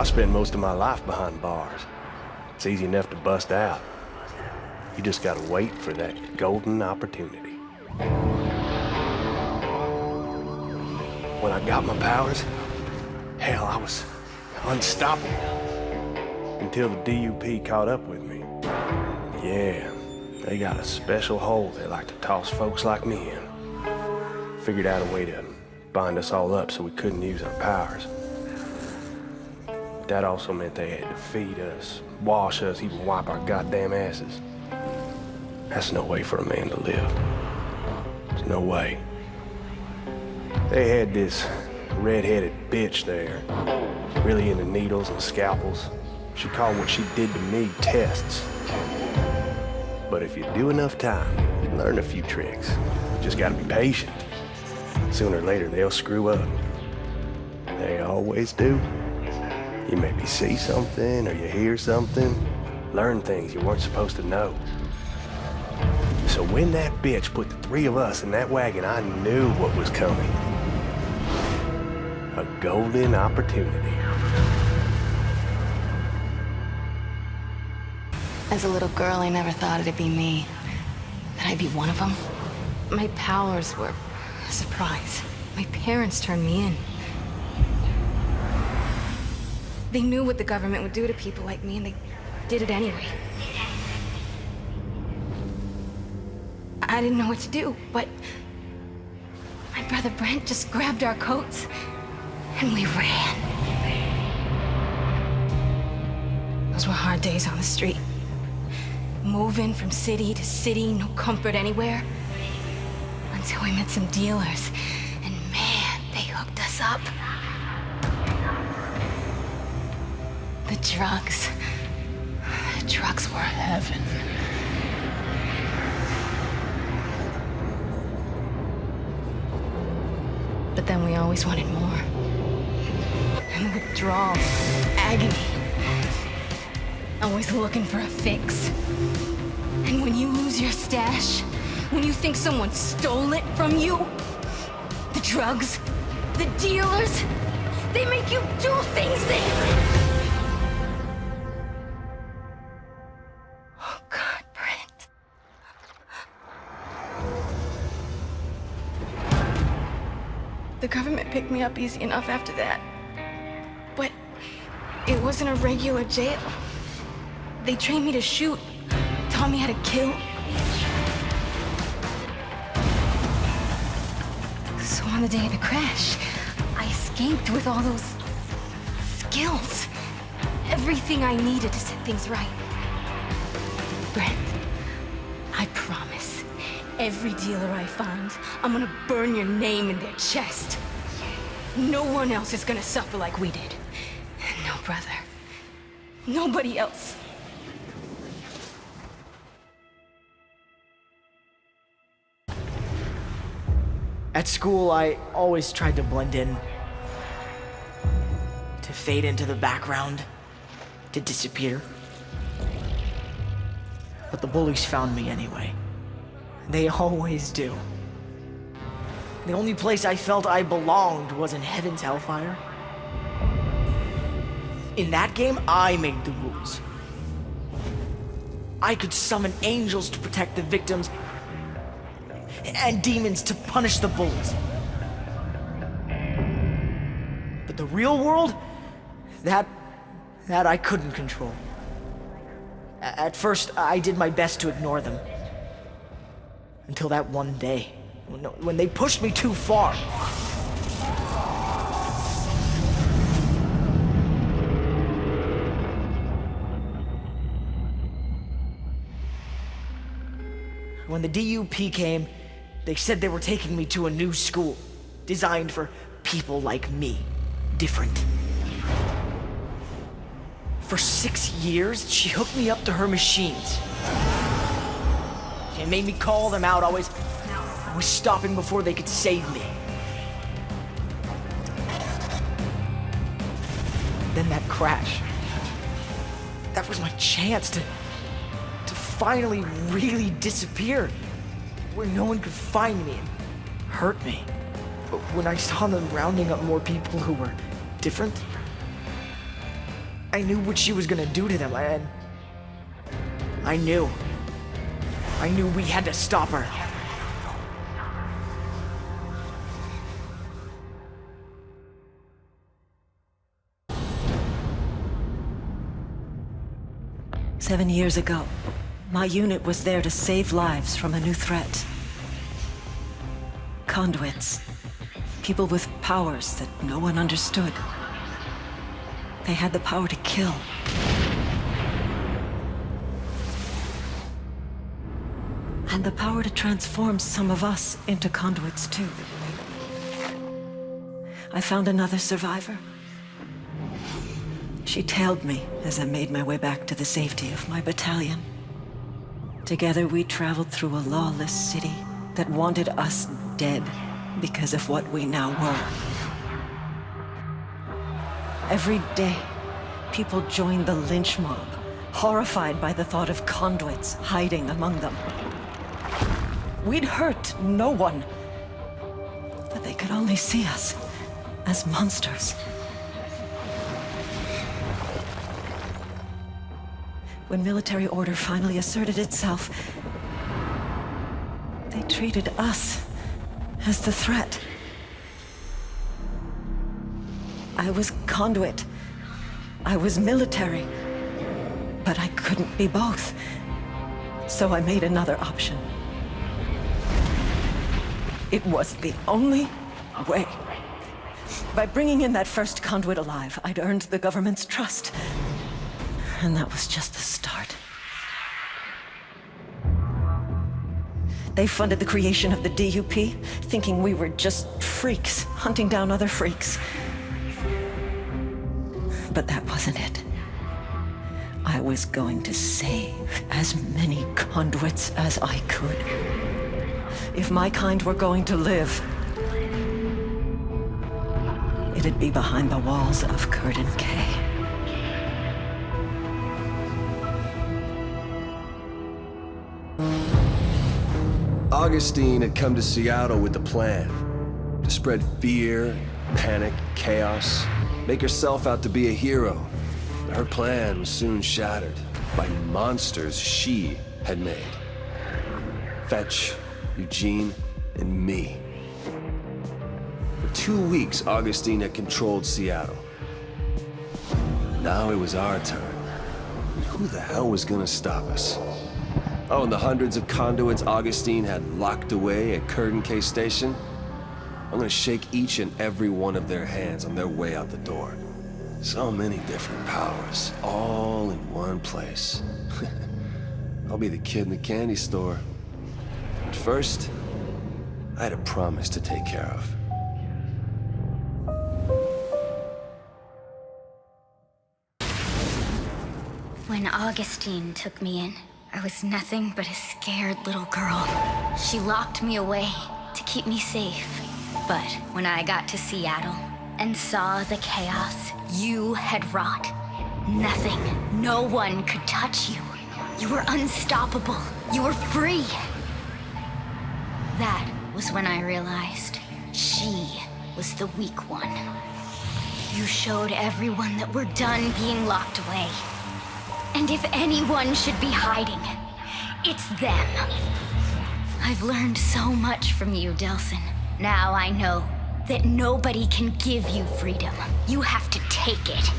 I spent most of my life behind bars. It's easy enough to bust out. You just gotta wait for that golden opportunity. When I got my powers, hell, I was unstoppable. Until the DUP caught up with me. Yeah, they got a special hole they like to toss folks like me in. Figured out a way to bind us all up so we couldn't use our powers. That also meant they had to feed us, wash us, even wipe our goddamn asses. That's no way for a man to live. There's no way. They had this red-headed bitch there, really into needles and scalpels. She called what she did to me tests. But if you do enough time, you learn a few tricks. You just gotta be patient. Sooner or later, they'll screw up. They always do. You maybe see something or you hear something, learn things you weren't supposed to know. So when that bitch put the three of us in that wagon, I knew what was coming. A golden opportunity. As a little girl, I never thought it'd be me. That I'd be one of them. My powers were a surprise. My parents turned me in. They knew what the government would do to people like me, and they did it anyway. I didn't know what to do, but my brother Brent just grabbed our coats, and we ran. Those were hard days on the street. Moving from city to city, no comfort anywhere. Until we met some dealers, and man, they hooked us up. The drugs were heaven. But then we always wanted more. And the withdrawals, agony. Always looking for a fix. And when you lose your stash, when you think someone stole it from you, the drugs, the dealers, they make you do things that... Oh God, Brent. The government picked me up easy enough after that. But it wasn't a regular jail. They trained me to shoot, taught me how to kill. So on the day of the crash, I escaped with all those skills. Everything I needed to set things right. Brent, I promise, every dealer I find, I'm gonna burn your name in their chest. No one else is gonna suffer like we did. No, brother. Nobody else. At school, I always tried to blend in, to fade into the background, to disappear. But the bullies found me anyway. They always do. The only place I felt I belonged was in heaven's hellfire. In that game, I made the rules. I could summon angels to protect the victims, and demons to punish the bullies. But the real world, that I couldn't control. At first, I did my best to ignore them. Until that one day, when they pushed me too far. When the DUP came, they said they were taking me to a new school, designed for people like me, different. For 6 years, she hooked me up to her machines. It made me call them out, always stopping before they could save me. Then that crash. That was my chance to finally really disappear, where no one could find me and hurt me. But when I saw them rounding up more people who were different, I knew what she was gonna do to them, and I knew we had to stop her. Seven years ago, my unit was there to save lives from a new threat. Conduits. People with powers that no one understood. They had the power to kill. And the power to transform some of us into conduits too. I found another survivor. She tailed me as I made my way back to the safety of my battalion. Together we traveled through a lawless city that wanted us dead because of what we now were. Every day, people joined the lynch mob, horrified by the thought of conduits hiding among them. We'd hurt no one, but they could only see us as monsters. When military order finally asserted itself, they treated us as the threat. I was conduit. I was military. But I couldn't be both. So I made another option. It was the only way. By bringing in that first conduit alive, I'd earned the government's trust. And that was just the start. They funded the creation of the DUP, thinking we were just freaks, hunting down other freaks. But that wasn't it. I was going to save as many conduits as I could. If my kind were going to live, it'd be behind the walls of Curtin K. Augustine had come to Seattle with a plan. To spread fear, panic, chaos, make herself out to be a hero. But her plan was soon shattered by monsters she had made. Fetch, Eugene, and me. For 2 weeks, Augustine had controlled Seattle. Now it was our turn. And who the hell was gonna stop us? Oh, and the hundreds of conduits Augustine had locked away at Curtin K Station? I'm gonna shake each and every one of their hands on their way out the door. So many different powers, all in one place. I'll be the kid in the candy store. But first, I had a promise to take care of. When Augustine took me in, I was nothing but a scared little girl. She locked me away to keep me safe. But when I got to Seattle and saw the chaos you had wrought, nothing, no one could touch you. You were unstoppable. You were free. That was when I realized she was the weak one. You showed everyone that we're done being locked away. And if anyone should be hiding, it's them. I've learned so much from you, Delsin. Now I know that nobody can give you freedom. You have to take it.